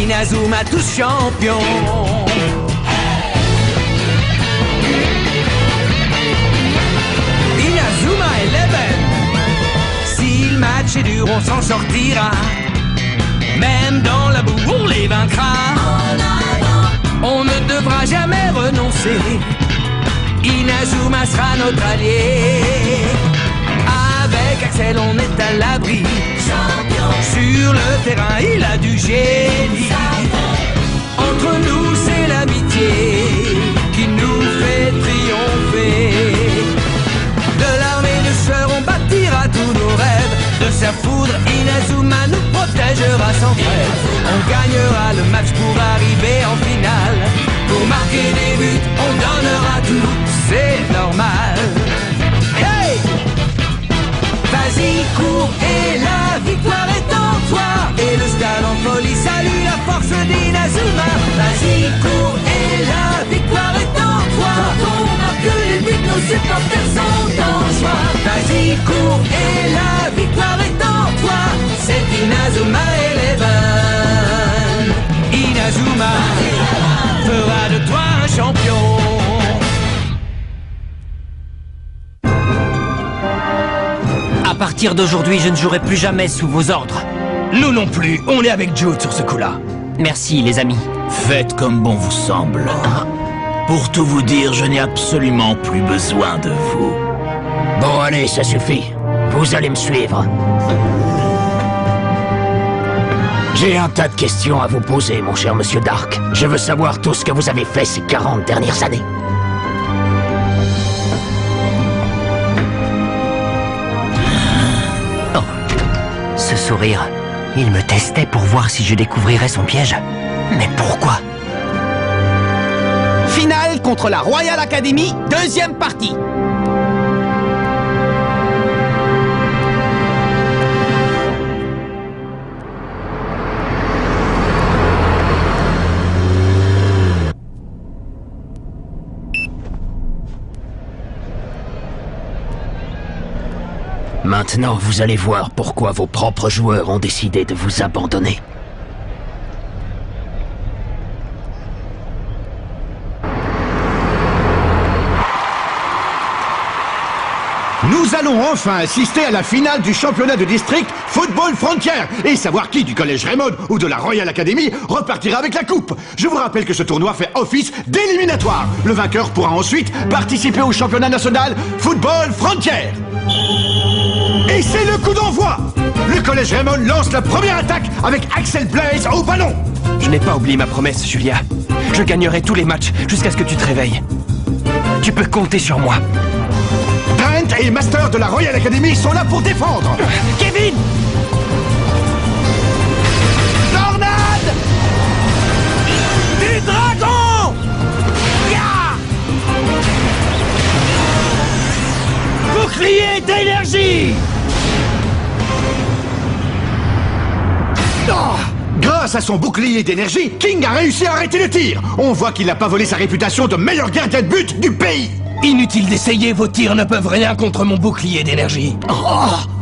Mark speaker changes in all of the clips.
Speaker 1: Inazuma tous champions. Inazuma 11. Si le match est dur, on s'en sortira. Même dans la boue, on les vaincra. On ne devra jamais renoncer. Inazuma sera notre allié. Avec Axel, on est à l'abri. Sur le terrain, il a du génie. Entre nous, c'est l'amitié qui nous fait triompher. De l'armée de sœurs, on bâtira tous nos rêves. De sa foudre, Inazuma nous protégera sans trêve. On gagnera le match pour arriver en finale. Pour marquer des buts, on donnera tout, c'est normal. Hey! Vas-y, cours et la victoire est en toi. Et le stade en folie salue la force d'Inazuma. Vas-y, cours et la victoire est en toi. Quand on marque les buts, nos supporters sont en joie. Vas-y, cours et la victoire est en toi. C'est Inazuma 11. Inazuma fera de toi un champion.
Speaker 2: À partir d'aujourd'hui, je ne jouerai plus jamais sous vos ordres.
Speaker 3: Nous non plus, on est avec Jude sur ce coup-là.
Speaker 2: Merci, les amis.
Speaker 4: Faites comme bon vous semble. Pour tout vous dire, je n'ai absolument plus besoin de vous.
Speaker 5: Bon, allez, ça suffit. Vous allez me suivre. J'ai un tas de questions à vous poser, mon cher monsieur Dark. Je veux savoir tout ce que vous avez fait ces 40 dernières années.
Speaker 2: Ce sourire, il me testait pour voir si je découvrirais son piège. Mais pourquoi?
Speaker 1: Finale contre la Royal Academy, deuxième partie.
Speaker 5: Maintenant, vous allez voir pourquoi vos propres joueurs ont décidé de vous abandonner.
Speaker 6: Nous allons enfin assister à la finale du championnat de district Football Frontier et savoir qui du collège Raymond ou de la Royal Academy repartira avec la coupe. Je vous rappelle que ce tournoi fait office d'éliminatoire. Le vainqueur pourra ensuite participer au championnat national Football Frontier. Et c'est le coup d'envoi. Le collège Raymond lance la première attaque avec Axel Blaze au ballon.
Speaker 3: Je n'ai pas oublié ma promesse, Julia. Je gagnerai tous les matchs jusqu'à ce que tu te réveilles. Tu peux compter sur moi.
Speaker 6: Trent et Master de la Royal Academy sont là pour défendre.
Speaker 3: Kevin!
Speaker 1: Tornade du dragon. Bouclier d'énergie.
Speaker 6: Grâce à son bouclier d'énergie, King a réussi à arrêter le tir. On voit qu'il n'a pas volé sa réputation de meilleur gardien de but du pays.
Speaker 3: Inutile d'essayer, vos tirs ne peuvent rien contre mon bouclier d'énergie.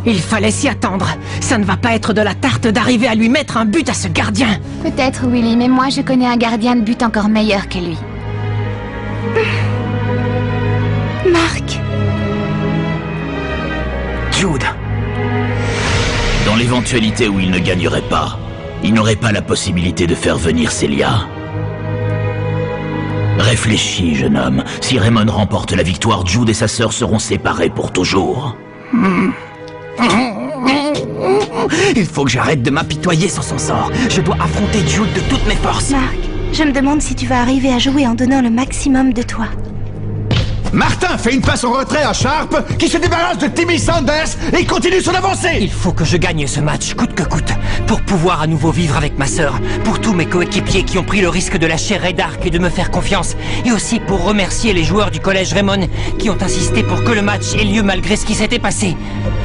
Speaker 2: Il fallait s'y attendre. Ça ne va pas être de la tarte d'arriver à lui mettre un but à ce gardien.
Speaker 7: Peut-être, Willy, mais moi je connais un gardien de but encore meilleur que lui. Marc.
Speaker 2: Jude.
Speaker 4: Dans l'éventualité où il ne gagnerait pas, il n'aurait pas la possibilité de faire venir Celia. Réfléchis, jeune homme. Si Raymond remporte la victoire, Jude et sa sœur seront séparés pour toujours.
Speaker 2: Il faut que j'arrête de m'apitoyer sur son sort. Je dois affronter Jude de toutes mes forces.
Speaker 7: Marc, je me demande si tu vas arriver à jouer en donnant le maximum de toi.
Speaker 6: Martin fait une passe en retrait à Sharp qui se débarrasse de Timmy Sanders et continue son avancée.
Speaker 2: Il faut que je gagne ce match, coûte que coûte, pour pouvoir à nouveau vivre avec ma sœur, pour tous mes coéquipiers qui ont pris le risque de lâcher Red Ark et de me faire confiance, et aussi pour remercier les joueurs du collège Raymond qui ont insisté pour que le match ait lieu malgré ce qui s'était passé.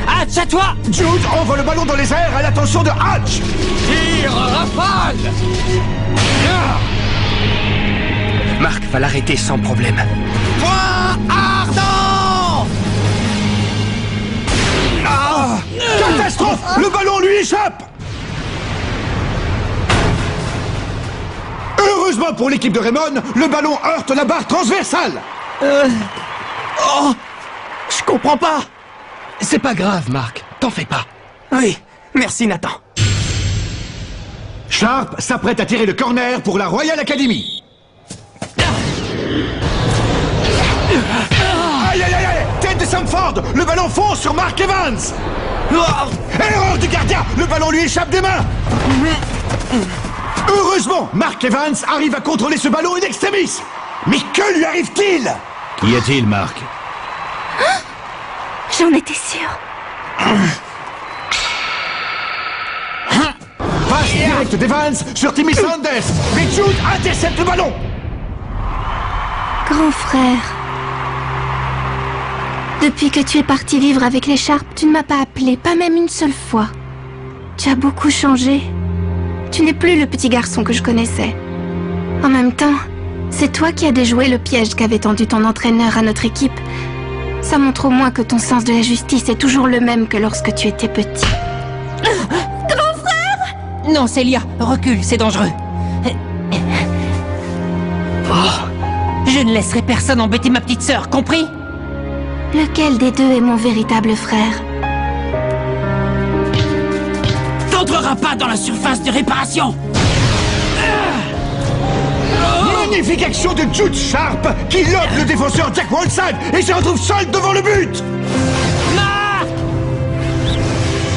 Speaker 2: Hatch, à toi!
Speaker 6: Jude envoie le ballon dans les airs à l'attention de Hatch.
Speaker 1: Tire rafale.
Speaker 3: Marc va l'arrêter sans problème.
Speaker 1: Point ardent.
Speaker 6: Catastrophe! Le ballon lui échappe. Heureusement pour l'équipe de Raymond, le ballon heurte la barre transversale.
Speaker 3: Oh, je comprends pas. C'est pas grave, Marc. T'en fais pas.
Speaker 1: Oui, merci Nathan.
Speaker 6: Sharp s'apprête à tirer le corner pour la Royal Academy. Aïe, aïe, aïe, aïe. Tête de Samford. Le ballon fonce sur Mark Evans. Erreur du gardien. Le ballon lui échappe des mains. Heureusement, Mark Evans arrive à contrôler ce ballon in extremis. Mais que lui arrive-t-il?
Speaker 4: Qu'y a-t-il, Marc?
Speaker 7: J'en étais sûre.
Speaker 6: Passe directe d'Evans sur Timmy Sanders. Mais Jude intercepte le ballon.
Speaker 7: Grand frère. Depuis que tu es parti vivre avec les Sharp, tu ne m'as pas appelé, pas même une seule fois. Tu as beaucoup changé. Tu n'es plus le petit garçon que je connaissais. En même temps, c'est toi qui as déjoué le piège qu'avait tendu ton entraîneur à notre équipe. Ça montre au moins que ton sens de la justice est toujours le même que lorsque tu étais petit.
Speaker 2: Grand frère! Non, Célia, recule, c'est dangereux. Je ne laisserai personne embêter ma petite sœur, compris?
Speaker 7: Lequel des deux est mon véritable frère?
Speaker 2: T'entreras pas dans la surface de réparation!
Speaker 6: Magnifique action de Jude Sharp qui lobe le défenseur Jack Walside et se retrouve seul devant le but.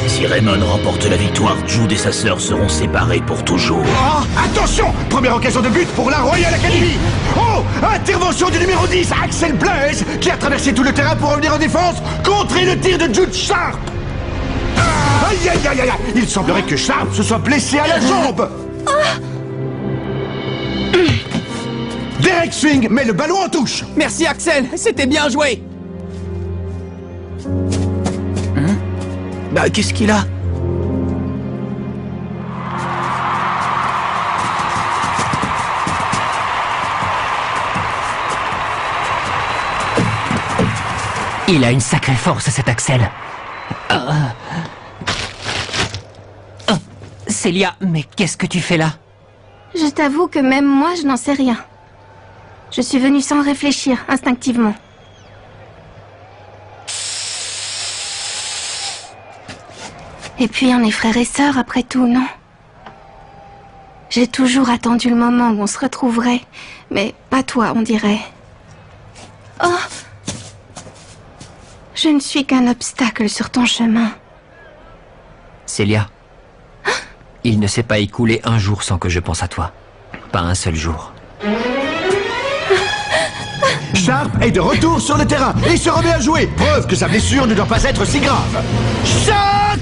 Speaker 4: Si Raymond remporte la victoire, Jude et sa sœur seront séparés pour toujours.
Speaker 6: Oh, attention! Première occasion de but pour la Royal Academy. Oh! Intervention du numéro 10, Axel Blaise, qui a traversé tout le terrain pour revenir en défense, contrer le tir de Jude Sharp. Aïe, aïe, aïe, aïe! Il semblerait que Sharp se soit blessé à la jambe. Derek Swing met le ballon en touche.
Speaker 1: Merci Axel, c'était bien joué.
Speaker 3: Bah, qu'est-ce qu'il a?
Speaker 2: Il a une sacrée force, cet Axel. Célia, mais qu'est-ce que tu fais là?
Speaker 7: Je t'avoue que même moi, je n'en sais rien. Je suis venue sans réfléchir, instinctivement. Et puis on est frères et sœurs après tout, non? J'ai toujours attendu le moment où on se retrouverait, mais pas toi, on dirait. Oh! Je ne suis qu'un obstacle sur ton chemin.
Speaker 2: Célia, il ne s'est pas écoulé un jour sans que je pense à toi. Pas un seul jour.
Speaker 6: Sharp est de retour sur le terrain et se remet à jouer. Preuve que sa blessure ne doit pas être si grave. Choc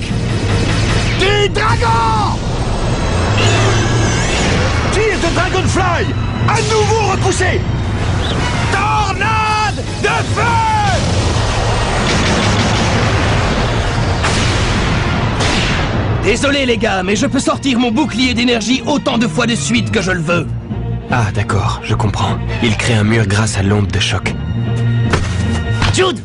Speaker 6: du dragon! Tir de Dragonfly! À nouveau repoussé! Tornade de feu!
Speaker 3: Désolé les gars, mais je peux sortir mon bouclier d'énergie autant de fois de suite que je le veux. Ah d'accord, je comprends. Il crée un mur grâce à l'onde de choc.
Speaker 2: Jude!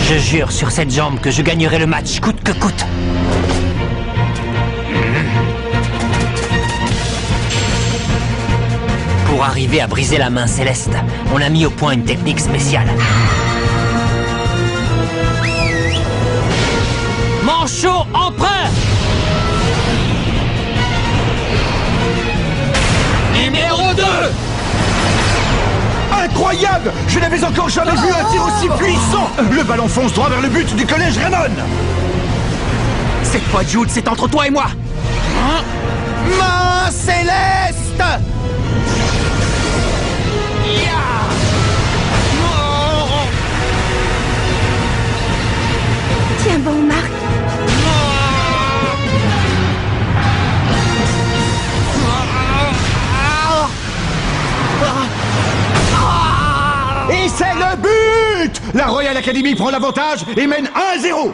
Speaker 2: Je jure sur cette jambe que je gagnerai le match, coûte que coûte. Pour arriver à briser la main céleste, on a mis au point une technique spéciale. Manchot empereur!
Speaker 3: Numéro 2!
Speaker 6: Incroyable! Je n'avais encore jamais vu un tir aussi puissant! Le ballon fonce droit vers le but du collège Raymond!
Speaker 3: Cette fois, Jude, c'est entre toi et moi! Main céleste!
Speaker 7: Tiens bon, Marc.
Speaker 6: Et c'est le but! La Royal Academy prend l'avantage et mène 1-0.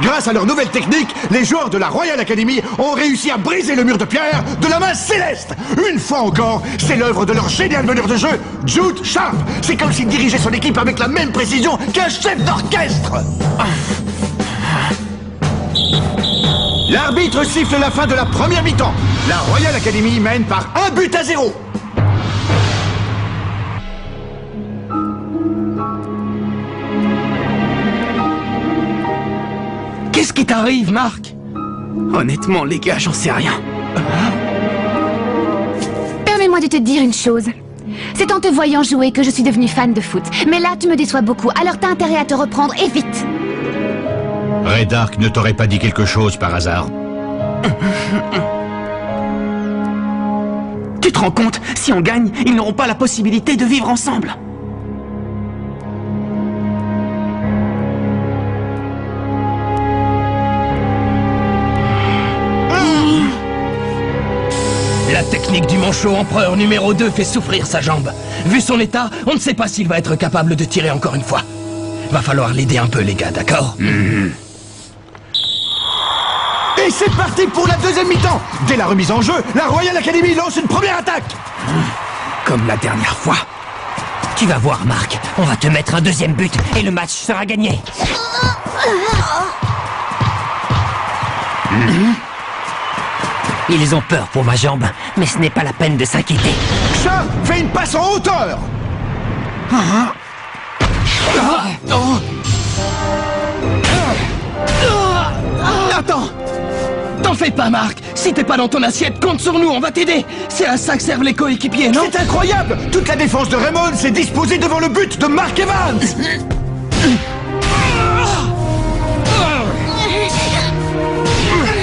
Speaker 6: Grâce à leur nouvelle technique, les joueurs de la Royal Academy ont réussi à briser le mur de pierre de la main céleste. Une fois encore, c'est l'œuvre de leur génial meneur de jeu, Jude Sharp. C'est comme s'il dirigeait son équipe avec la même précision qu'un chef d'orchestre. L'arbitre siffle la fin de la première mi-temps. La Royal Academy mène par 1-0.
Speaker 3: Qu'est-ce qui t'arrive, Marc?
Speaker 8: Honnêtement, les gars, j'en sais rien.
Speaker 9: Permets-moi de te dire une chose. C'est en te voyant jouer que je suis devenue fan de foot. Mais là, tu me déçois beaucoup, alors t'as intérêt à te reprendre, et vite.
Speaker 6: Ray Dark ne t'aurait pas dit quelque chose par hasard?
Speaker 8: Tu te rends compte? Si on gagne, ils n'auront pas la possibilité de vivre ensemble.
Speaker 3: La technique du manchot empereur numéro 2 fait souffrir sa jambe. Vu son état, on ne sait pas s'il va être capable de tirer encore une fois. Va falloir l'aider un peu, les gars, d'accord?
Speaker 6: Et c'est parti pour la deuxième mi-temps. Dès la remise en jeu, la Royal Academy lance une première attaque.
Speaker 8: Comme la dernière fois.
Speaker 2: Tu vas voir, Marc. On va te mettre un deuxième but et le match sera gagné. Ils ont peur pour ma jambe, mais ce n'est pas la peine de s'inquiéter.
Speaker 6: Chat fait une passe en hauteur.
Speaker 3: Attends! T'en fais pas, Marc! Si t'es pas dans ton assiette, compte sur nous, on va t'aider! C'est à ça que servent les coéquipiers, non?
Speaker 6: C'est incroyable. Toute la défense de Raymond s'est disposée devant le but de Mark Evans.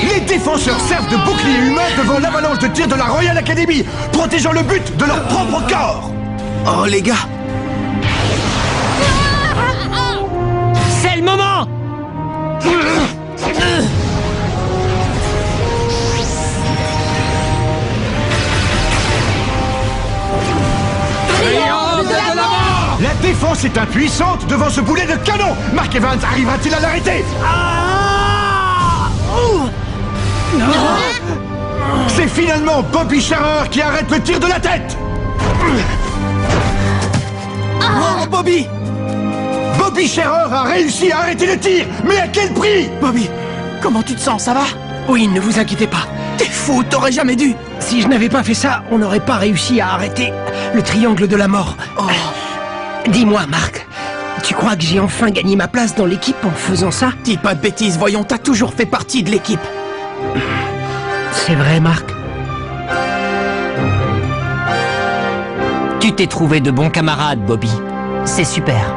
Speaker 6: Les défenseurs servent de bouclier humain devant l'avalanche de tirs de la Royal Academy, protégeant le but de leur propre corps.
Speaker 8: Oh, les gars!
Speaker 2: C'est le moment!
Speaker 6: La défense est impuissante devant ce boulet de canon. Mark Evans arrivera-t-il à l'arrêter? C'est finalement Bobby Scherer qui arrête le tir de la tête.
Speaker 8: Oh, Bobby!
Speaker 6: Bobby Scherer a réussi à arrêter le tir, mais à quel prix?
Speaker 8: Bobby, comment tu te sens, ça va?
Speaker 3: Oui, ne vous inquiétez pas.
Speaker 8: T'es fou, t'aurais jamais dû!
Speaker 3: Si je n'avais pas fait ça, on n'aurait pas réussi à arrêter le triangle de la mort.
Speaker 8: Oh.
Speaker 3: Dis-moi, Marc, tu crois que j'ai enfin gagné ma place dans l'équipe en faisant ça?
Speaker 8: Dis pas de bêtises, voyons, t'as toujours fait partie de l'équipe.
Speaker 3: C'est vrai, Marc.
Speaker 2: Tu t'es trouvé de bons camarades, Bobby. C'est super.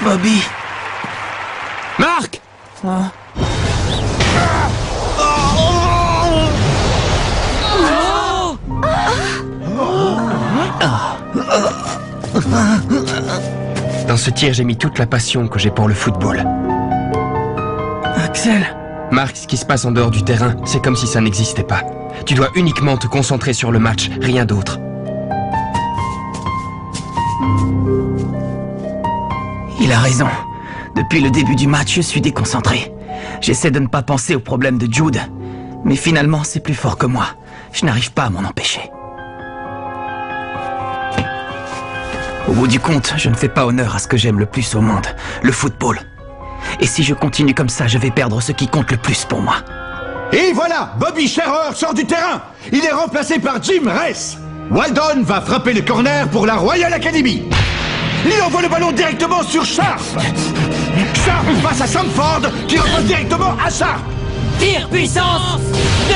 Speaker 8: Bobby...
Speaker 3: Marc! Dans ce tir, j'ai mis toute la passion que j'ai pour le football.
Speaker 8: Axel...
Speaker 3: Marc, ce qui se passe en dehors du terrain, c'est comme si ça n'existait pas. Tu dois uniquement te concentrer sur le match, rien d'autre.
Speaker 8: Il a raison. Depuis le début du match, je suis déconcentré. J'essaie de ne pas penser aux problèmes de Jude. Mais finalement, c'est plus fort que moi. Je n'arrive pas à m'en empêcher. Au bout du compte, je ne fais pas honneur à ce que j'aime le plus au monde, le football. Et si je continue comme ça, je vais perdre ce qui compte le plus pour moi.
Speaker 6: Et voilà, Bobby Scherer sort du terrain. Il est remplacé par Jim Ress. Waldon va frapper le corner pour la Royal Academy. Il envoie le ballon directement sur Sharp. Sharp passe à Samford, qui repasse directement à Sharp.
Speaker 2: Tir puissance 2!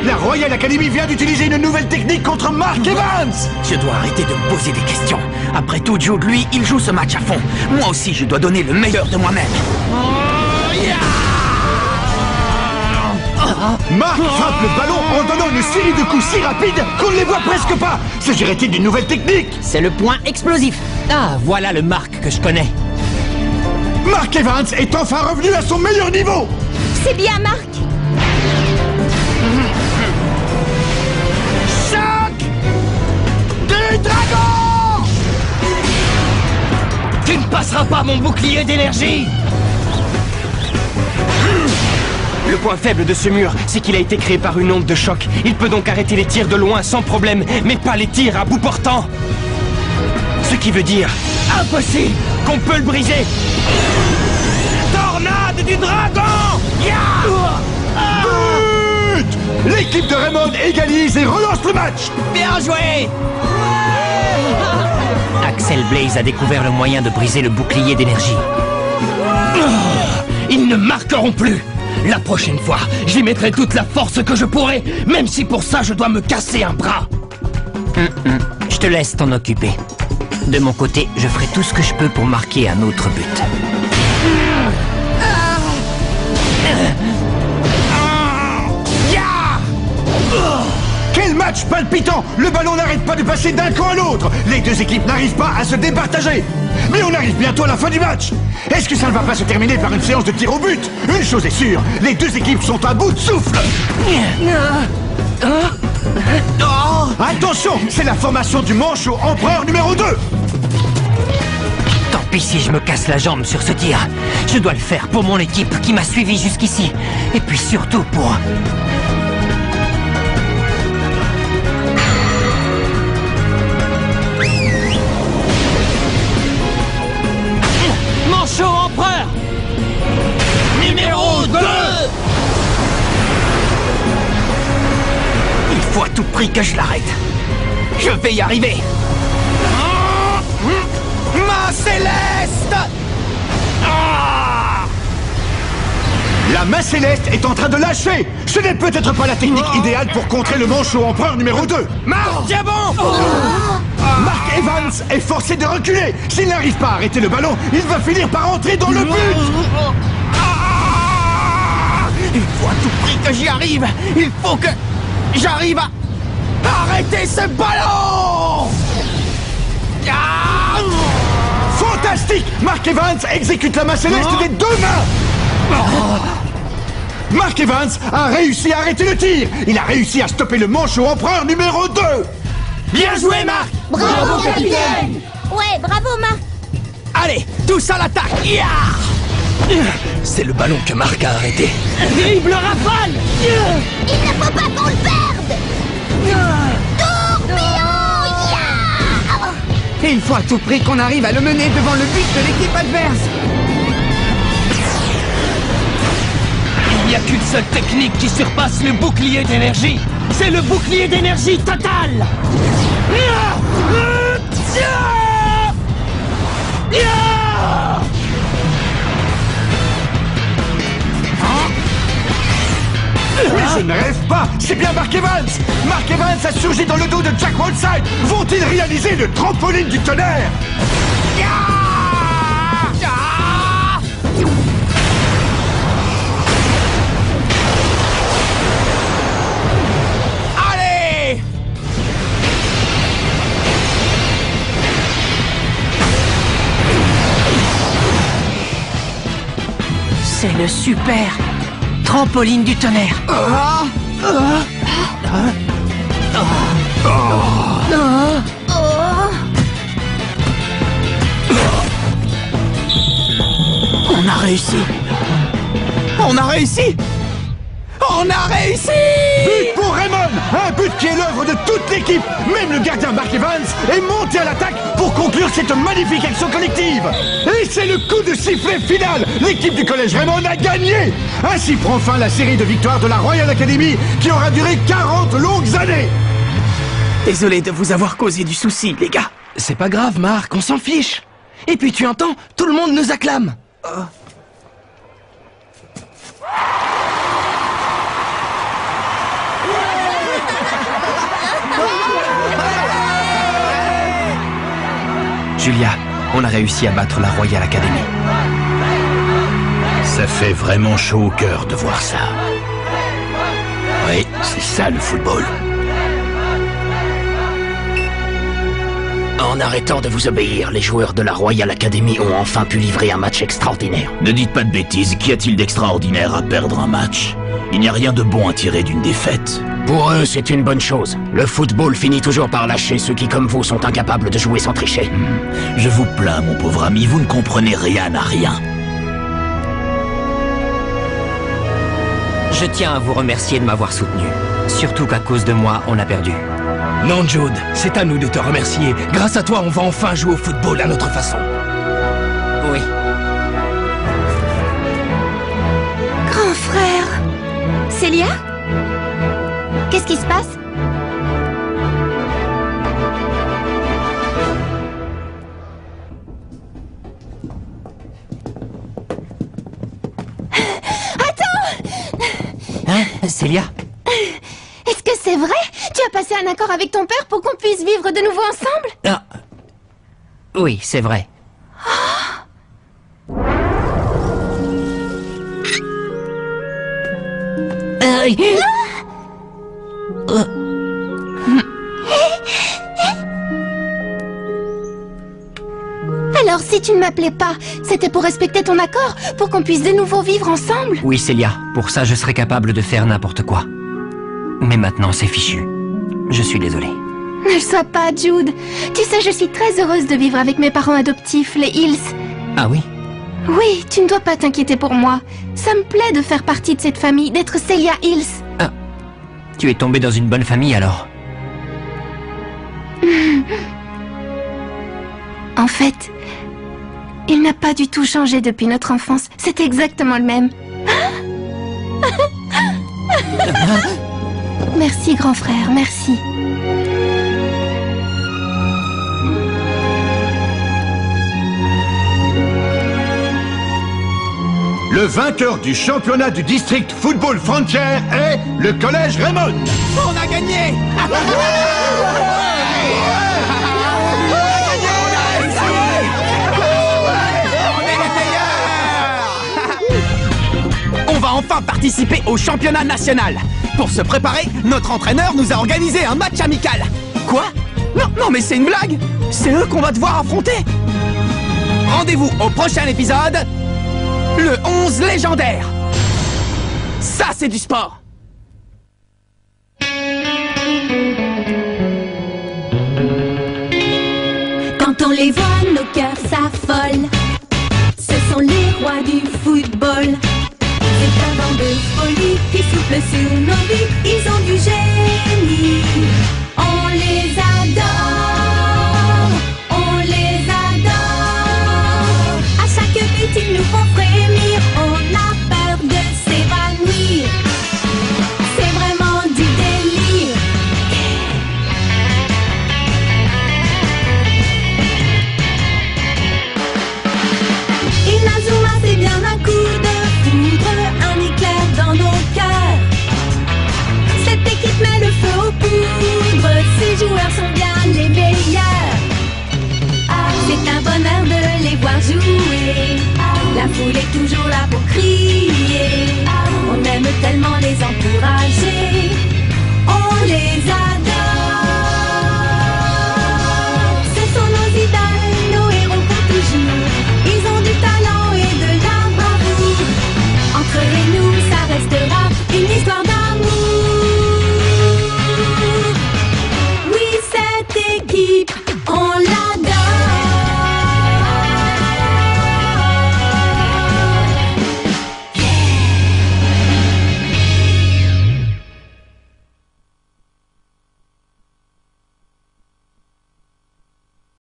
Speaker 6: La Royal Academy vient d'utiliser une nouvelle technique contre Mark Evans.
Speaker 8: Je dois arrêter de me poser des questions. Après tout, Jude, lui, il joue ce match à fond. Moi aussi, je dois donner le meilleur de moi-même.
Speaker 6: Mark frappe le ballon en donnant une série de coups si rapides qu'on ne les voit presque pas. S'agirait-il d'une nouvelle technique?
Speaker 2: C'est le point explosif. Ah, voilà le Marc que je connais.
Speaker 6: Mark Evans est enfin revenu à son meilleur niveau.
Speaker 9: C'est bien, Marc.
Speaker 6: Choc des dragons!
Speaker 3: Tu ne passeras pas mon bouclier d'énergie! Le point faible de ce mur, c'est qu'il a été créé par une onde de choc. Il peut donc arrêter les tirs de loin sans problème, mais pas les tirs à bout portant. Ce qui veut dire Impossible qu'on peut le briser. Tornade du dragon.
Speaker 6: But! L'équipe de Raymond égalise et relance le match.
Speaker 3: Bien joué.
Speaker 2: Axel Blaze a découvert le moyen de briser le bouclier d'énergie.
Speaker 3: Ils ne marqueront plus. La prochaine fois, j'y mettrai toute la force que je pourrai, même si pour ça je dois me casser un bras.
Speaker 2: Je te laisse t'en occuper. De mon côté, je ferai tout ce que je peux pour marquer un autre but.
Speaker 6: Quel match palpitant! Le ballon n'arrête pas de passer d'un camp à l'autre. Les deux équipes n'arrivent pas à se départager. Mais on arrive bientôt à la fin du match. Est-ce que ça ne va pas se terminer par une séance de tir au but? Une chose est sûre, les deux équipes sont à bout de souffle. Attention, c'est la formation du manchot empereur numéro 2.
Speaker 2: Tant pis si je me casse la jambe sur ce tir. Je dois le faire pour mon équipe qui m'a suivi jusqu'ici. Et puis surtout pour...
Speaker 3: Manchot empereur numéro 2.
Speaker 8: Il faut à tout prix que je l'arrête. Je vais y arriver.
Speaker 3: Ma céleste.
Speaker 6: La main céleste est en train de lâcher. Ce n'est peut-être pas la technique idéale pour contrer le manchot empereur numéro 2.
Speaker 3: Marc Diamant.
Speaker 6: Mark Evans est forcé de reculer. S'il n'arrive pas à arrêter le ballon, il va finir par entrer dans le but.
Speaker 8: Il faut à tout prix que j'y arrive. Il faut que j'arrive à arrêter ce ballon.
Speaker 6: Fantastique! Mark Evans exécute la main céleste des deux mains. Mark Evans a réussi à arrêter le tir. Il a réussi à stopper le manchot empereur numéro 2.
Speaker 3: Bien joué, Marc.
Speaker 10: Bravo, capitaine. Ouais, bravo, Marc.
Speaker 3: Allez, tous à l'attaque. C'est le ballon que Marc a arrêté. Dribble rafale.
Speaker 10: Il ne faut pas qu'on le perde. Tourbillon.
Speaker 11: Et il faut à tout prix qu'on arrive à le mener devant le but de l'équipe adverse.
Speaker 3: Il n'y a qu'une seule technique qui surpasse le bouclier d'énergie. C'est le bouclier d'énergie total.
Speaker 6: Mais je ne rêve pas. C'est bien Mark Evans. Mark Evans a surgi dans le dos de Jack Whiteside. Vont-ils réaliser le trampoline du tonnerre?
Speaker 2: C'est le super trampoline du tonnerre.
Speaker 8: On a réussi. On a réussi. On a réussi.
Speaker 6: But pour Raymond. Un but qui est l'œuvre de toute l'équipe. Même le gardien Mark Evans est monté à l'attaque pour conclure cette magnifique action collective. Et c'est le coup de sifflet final. L'équipe du collège Raymond a gagné. Ainsi prend fin la série de victoires de la Royal Academy qui aura duré 40 longues années.
Speaker 8: Désolé de vous avoir causé du souci, les gars.
Speaker 3: C'est pas grave, Marc, on s'en fiche. Et puis tu entends, tout le monde nous acclame.
Speaker 8: Julia, on a réussi à battre la Royal Academy.
Speaker 4: Ça fait vraiment chaud au cœur de voir ça. Oui, c'est ça le football.
Speaker 5: En arrêtant de vous obéir, les joueurs de la Royal Academy ont enfin pu livrer un match extraordinaire.
Speaker 4: Ne dites pas de bêtises, qu'y a-t-il d'extraordinaire à perdre un match? Il n'y a rien de bon à tirer d'une défaite.
Speaker 5: Pour eux, c'est une bonne chose. Le football finit toujours par lâcher ceux qui, comme vous, sont incapables de jouer sans tricher.
Speaker 4: Je vous plains, mon pauvre ami, vous ne comprenez rien à rien.
Speaker 2: Je tiens à vous remercier de m'avoir soutenu. Surtout qu'à cause de moi, on a perdu.
Speaker 3: Non, Jude, c'est à nous de te remercier. Grâce à toi, on va enfin jouer au football à notre façon.
Speaker 2: Oui.
Speaker 7: Grand frère.
Speaker 10: Célia? Qu'est-ce qui se passe?
Speaker 2: Hein, Célia?
Speaker 7: Est-ce que c'est vrai? Tu as passé un accord avec ton père pour qu'on puisse vivre de nouveau ensemble?
Speaker 2: Ah. Oui, c'est vrai.
Speaker 7: Alors si tu ne m'appelais pas, c'était pour respecter ton accord? Pour qu'on puisse de nouveau vivre ensemble?
Speaker 2: Oui, Célia, pour ça je serais capable de faire n'importe quoi. Mais maintenant c'est fichu. Je suis désolé.
Speaker 7: Ne le sois pas, Jude. Tu sais, je suis très heureuse de vivre avec mes parents adoptifs, les Hills.
Speaker 2: Ah oui?
Speaker 7: Oui, tu ne dois pas t'inquiéter pour moi. Ça me plaît de faire partie de cette famille, d'être Célia Hills.
Speaker 2: Ah. Tu es tombée dans une bonne famille alors?
Speaker 7: En fait, il n'a pas du tout changé depuis notre enfance. C'est exactement le même. Merci, grand frère, merci.
Speaker 6: Le vainqueur du championnat du district Football Frontier est le Collège Raymond.
Speaker 8: On a gagné! On va enfin participer au championnat national. Pour se préparer, notre entraîneur nous a organisé un match amical. Quoi? Non, mais c'est une blague. C'est eux qu'on va devoir affronter. Rendez-vous au prochain épisode, le 11 légendaire. Ça, c'est du sport.
Speaker 12: Quand on les voit, nos cœurs s'affolent. Ce sont les rois du football. C'est un vent de folie qui souffle sur nos vies. Ils ont du génie. On les adore. On les adore. À chaque but, ils nous font frémir. On a peur de s'évanouir. C'est vraiment du délire. Inazuma, c'est bien un coup de foudre, un éclair dans nos cœurs. Cette équipe met le feu aux poudres, ces joueurs sont bien les meilleurs. C'est un bonheur de les voir jouer, la foule est toujours là pour crier. On aime tellement les encourager.